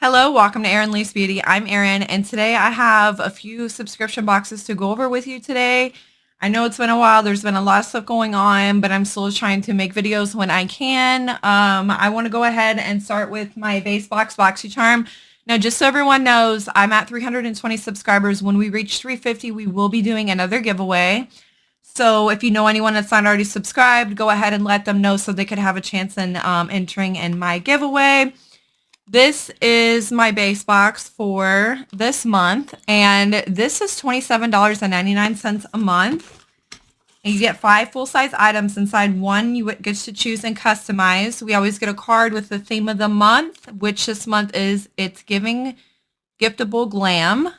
Hello, welcome to Erin Lee's Beauty. I'm Erin, and today I have a few subscription boxes to go over with you today. I know it's been a while. There's been a lot of stuff going on, but I'm still trying to make videos when I can. I want to go ahead and start with my base box, Boxycharm. Now, just so everyone knows, I'm at 320 subscribers. When we reach 350, we will be doing another giveaway. So if you know anyone that's not already subscribed, go ahead and let them know so they could have a chance in entering in my giveaway. This is my base box for this month, and this is $27.99 a month. And you get 5 full-size items inside. One you get to choose and customize. We always get a card with the theme of the month, which this month is It's Giving Giftable Glam.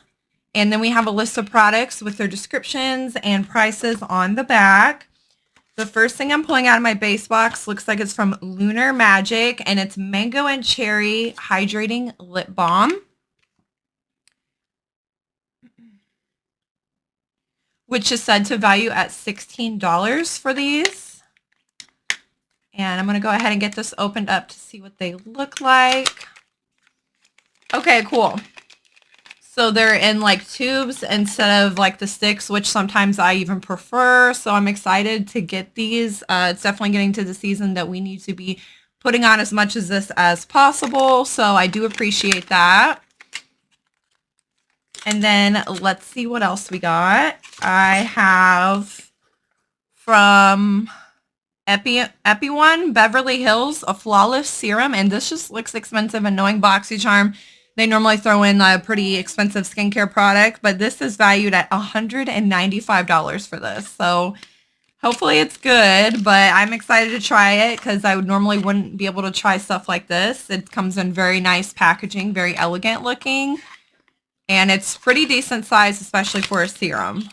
And then we have a list of products with their descriptions and prices on the back. The first thing I'm pulling out of my base box looks like it's from Lunar Magic, and it's Mango and Cherry Hydrating Lip Balm, which is said to value at $16 for these. And I'm going to go ahead and get this opened up to see what they look like. Okay, cool. So they're in like tubes instead of like the sticks, which sometimes I even prefer. So I'm excited to get these. It's definitely getting to the season that we need to be putting on as much of this as possible. So I do appreciate that. And then let's see what else we got. I have from Epi1 Beverly Hills, a flawless serum. And this just looks expensive, and knowing Boxycharm, they normally throw in a pretty expensive skincare product, but this is valued at $195 for this. So hopefully it's good, but I'm excited to try it because I normally wouldn't be able to try stuff like this. It comes in very nice packaging, very elegant looking, and it's pretty decent size, especially for a serum.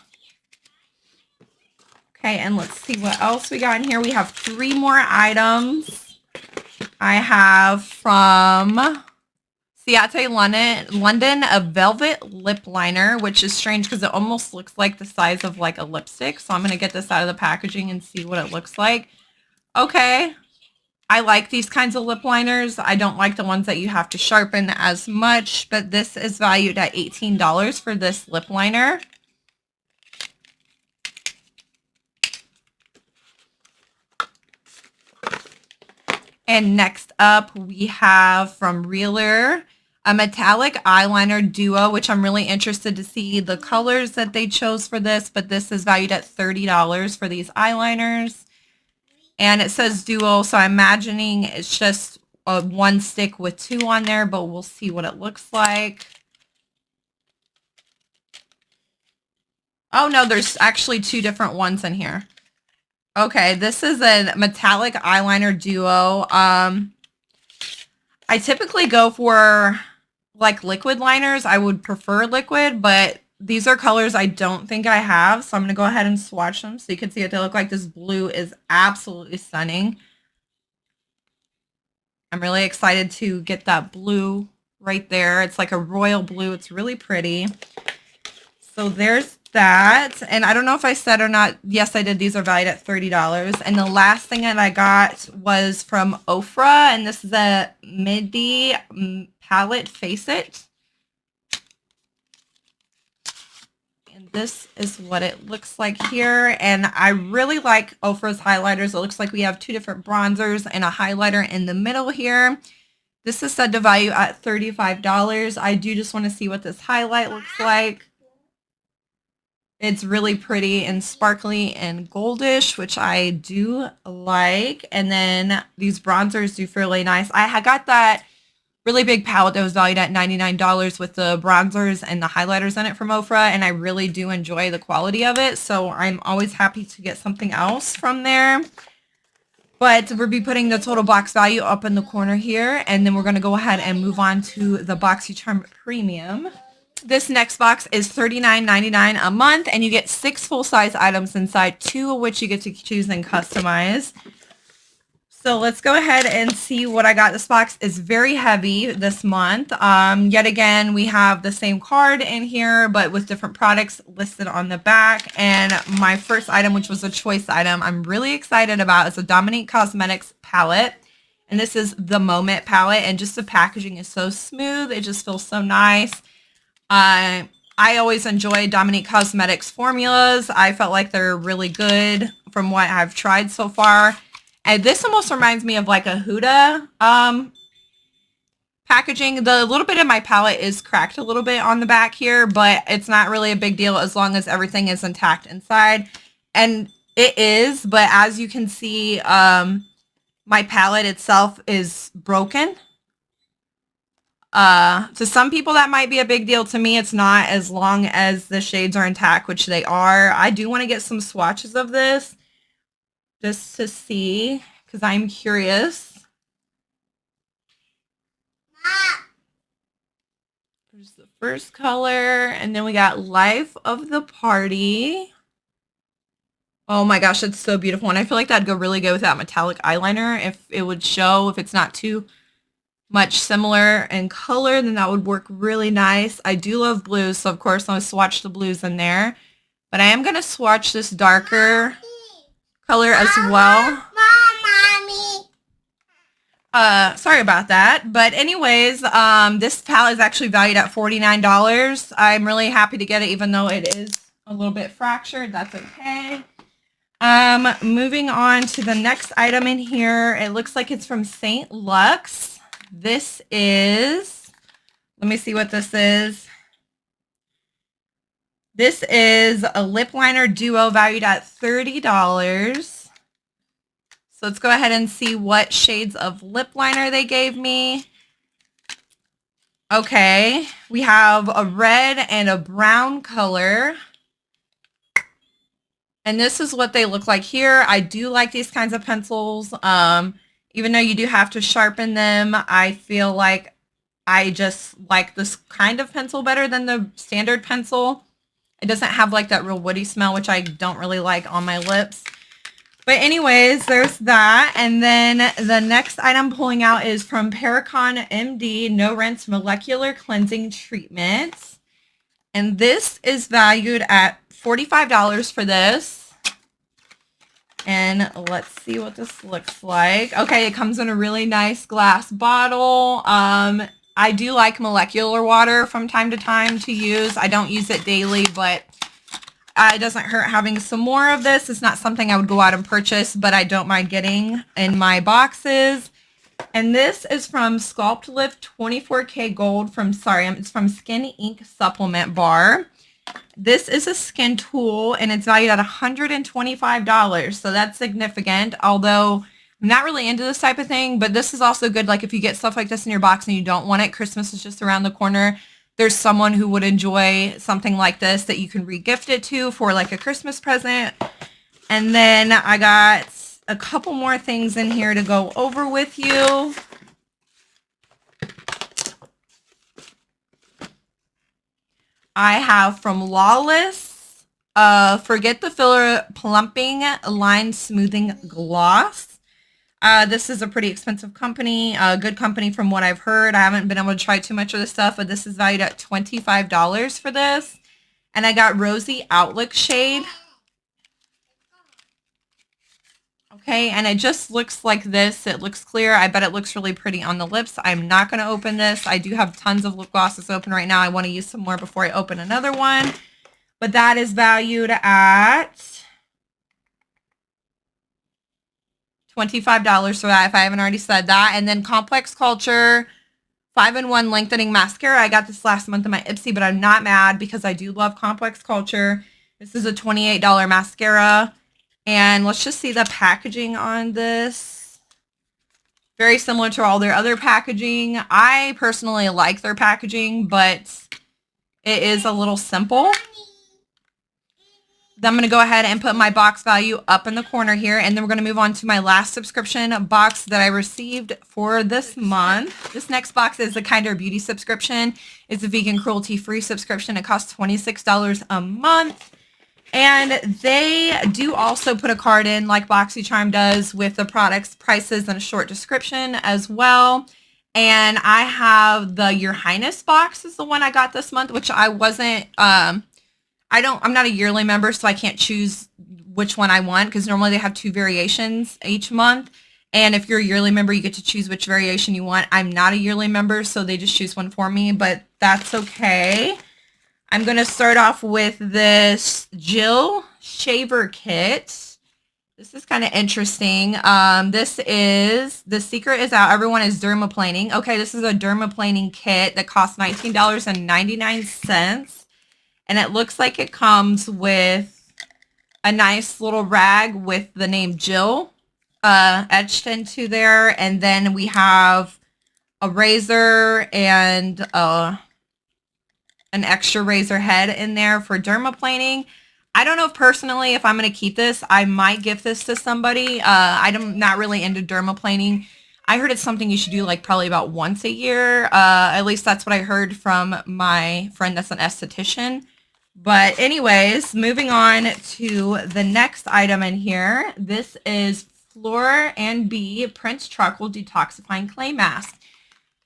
Okay, and let's see what else we got in here. We have 3 more items. I have from Ciate London, a velvet lip liner, which is strange because it almost looks like the size of like a lipstick. So I'm going to get this out of the packaging and see what it looks like. Okay. I like these kinds of lip liners. I don't like the ones that you have to sharpen as much, but this is valued at $18 for this lip liner. And next up, we have from Realer, a metallic eyeliner duo, which I'm really interested to see the colors that they chose for this, but this is valued at $30 for these eyeliners. And it says duo, so I'm imagining it's just a 1 stick with 2 on there, but we'll see what it looks like. Oh no, there's actually 2 different ones in here. Okay, this is a metallic eyeliner duo. I typically go for like liquid liners. I would prefer liquid, but these are colors I don't think I have. So I'm going to go ahead and swatch them so you can see what they look like. This blue is absolutely stunning. I'm really excited to get that blue right there. It's like a royal blue. It's really pretty. So there's that. And I don't know if I said or not. Yes, I did. These are valued at $30. And the last thing that I got was from Ofra, and this is a Midi palette Face It. And this is what it looks like here. And I really like Ofra's highlighters. It looks like we have 2 different bronzers and a highlighter in the middle here. This is said to value at $35. I do just want to see what this highlight looks like. It's really pretty and sparkly and goldish, which I do like. And then these bronzers do fairly nice. I got that really big palette that was valued at $99 with the bronzers and the highlighters in it from Ofra, and I really do enjoy the quality of it. So I'm always happy to get something else from there. But we'll be putting the total box value up in the corner here, and then we're going to go ahead and move on to the Boxycharm Premium. This next box is $39.99 a month, and you get 6 full-size items inside, 2 of which you get to choose and customize. So let's go ahead and see what I got. This box is very heavy this month. Yet again, we have the same card in here, but with different products listed on the back. And my first item, which was a choice item, I'm really excited about, is a Dominique Cosmetics palette. And this is the Moment palette, and just the packaging is so smooth. It just feels so nice. I always enjoy Dominique Cosmetics formulas. I felt like they're really good from what I've tried so far. And this almost reminds me of like a Huda packaging. The little bit of my palette is cracked a little bit on the back here, but it's not really a big deal as long as everything is intact inside. And it is, but as you can see, my palette itself is broken. To some people that might be a big deal. To me, it's not, as long as the shades are intact, which they are. I do want to get some swatches of this just to see, because I'm curious. There's the first color, and then we got Life of the Party. Oh my gosh, it's so beautiful. And I feel like that'd go really good with that metallic eyeliner. If it would show, if it's not too much similar in color, then that would work really nice. I do love blues, so of course I'll swatch the blues in there. But I am going to swatch this darker color as well. Sorry about that. But anyways, this palette is actually valued at $49. I'm really happy to get it, even though it is a little bit fractured. That's okay. Moving on to the next item in here. It looks like it's from St. Lux. This is, let me see what this is. This is a lip liner duo valued at $30. So let's go ahead and see what shades of lip liner they gave me. Okay, we have a red and a brown color. And this is what they look like here. I do like these kinds of pencils. Even though you do have to sharpen them, I feel like I just like this kind of pencil better than the standard pencil. It doesn't have like that real woody smell, which I don't really like on my lips. But anyways, there's that. And then the next item pulling out is from Paracon MD No Rinse Molecular Cleansing Treatment. And this is valued at $45 for this. And let's see what this looks like. Okay, it comes in a really nice glass bottle. I do like molecular water from time to time to use. I don't use it daily, but it doesn't hurt having some more of this. It's not something I would go out and purchase, but I don't mind getting in my boxes. And this is from Sculpt Lift 24K Gold it's from Skin Ink Supplement Bar. This is a skin tool, and it's valued at $125, so that's significant, although I'm not really into this type of thing, but this is also good, like if you get stuff like this in your box and you don't want it, Christmas is just around the corner, there's someone who would enjoy something like this that you can re-gift it to for like a Christmas present. And then I got a couple more things in here to go over with you. I have from Lawless, Forget the Filler Plumping Line Smoothing Gloss. This is a pretty expensive company, a good company from what I've heard. I haven't been able to try too much of this stuff, but this is valued at $25 for this. And I got Rosy Outlook shade. Okay, and it just looks like this. It looks clear. I bet it looks really pretty on the lips. I'm not going to open this. I do have tons of lip glosses open right now. I want to use some more before I open another one. But that is valued at $25 for that, if I haven't already said that. And then Complex Culture 5-in-1 Lengthening Mascara. I got this last month in my Ipsy, but I'm not mad because I do love Complex Culture. This is a $28 mascara. And let's just see the packaging on this. Very similar to all their other packaging. I personally like their packaging, but it is a little simple. Then I'm going to go ahead and put my box value up in the corner here. And then we're going to move on to my last subscription box that I received for this month. This next box is the Kinder Beauty subscription. It's a vegan cruelty-free subscription. It costs $26 a month. And they do also put a card in like Boxycharm does with the products, prices, and a short description as well. And I have the Your Highness box is the one I got this month, which I wasn't, I'm not a yearly member, so I can't choose which one I want because normally they have 2 variations each month. And if you're a yearly member, you get to choose which variation you want. I'm not a yearly member, so they just choose one for me, but that's okay. I'm going to start off with this Jill Shaver Kit. This is kind of interesting. This is, the secret is out. Everyone is dermaplaning. Okay, this is a dermaplaning kit that costs $19.99. And it looks like it comes with a nice little rag with the name Jill etched into there. And then we have a razor and an extra razor head in there for dermaplaning. I don't know if personally, if I'm going to keep this, I might gift this to somebody. I'm not really into dermaplaning. I heard it's something you should do like probably about once a year. At least that's what I heard from my friend that's an esthetician. But anyways, moving on to the next item in here. This is Flora and Bee Prince Charcoal Detoxifying Clay Mask.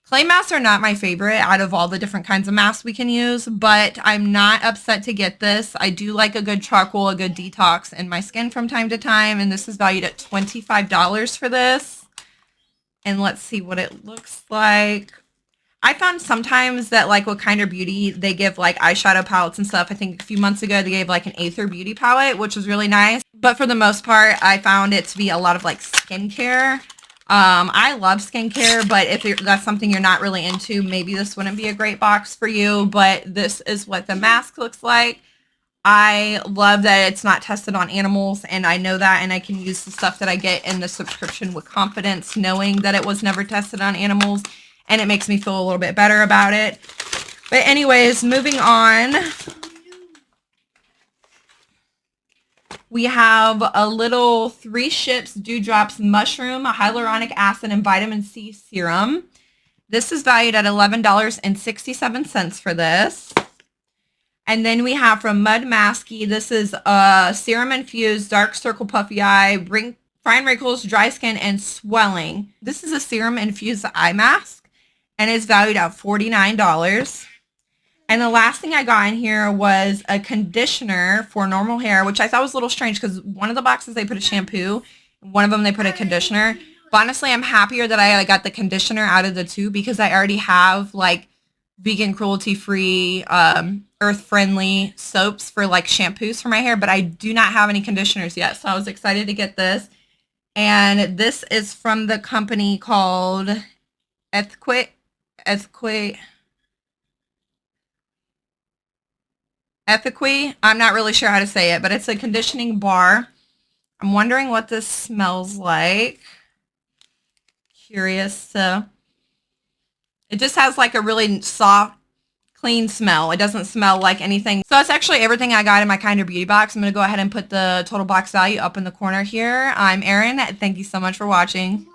Clay masks are not my favorite out of all the different kinds of masks we can use, but I'm not upset to get this. I do like a good charcoal, a good detox in my skin from time to time, and this is valued at $25 for this. And let's see what it looks like. I found sometimes that like with Kinder Beauty, they give like eyeshadow palettes and stuff. I think a few months ago they gave like an Aether Beauty palette, which was really nice. But for the most part, I found it to be a lot of like skincare. I love skincare, but if that's something you're not really into, maybe this wouldn't be a great box for you. But this is what the mask looks like. I love that it's not tested on animals, and I know that, and I can use the stuff that I get in the subscription with confidence, knowing that it was never tested on animals, and it makes me feel a little bit better about it. But anyways, moving on. We have a little 3 Ships Dewdrops Mushroom, Hyaluronic Acid, and Vitamin C Serum. This is valued at $11.67 for this. And then we have from Mud Masky, this is a Serum Infused Dark Circle Puffy Eye, Fine Wrinkles, Dry Skin, and Swelling. This is a Serum Infused Eye Mask, and it's valued at $49. And the last thing I got in here was a conditioner for normal hair, which I thought was a little strange because one of the boxes they put a shampoo, one of them they put a conditioner. But honestly, I'm happier that I got the conditioner out of the two because I already have like vegan, cruelty-free, earth-friendly soaps for like shampoos for my hair, but I do not have any conditioners yet. So I was excited to get this. And this is from the company called Ethquate. I'm not really sure how to say it, but it's a conditioning bar. I'm wondering what this smells like. Curious. So it just has like a really soft, clean smell. It doesn't smell like anything. So that's actually everything I got in my Kinder Beauty box. I'm going to go ahead and put the total box value up in the corner here. I'm Erin. Thank you so much for watching.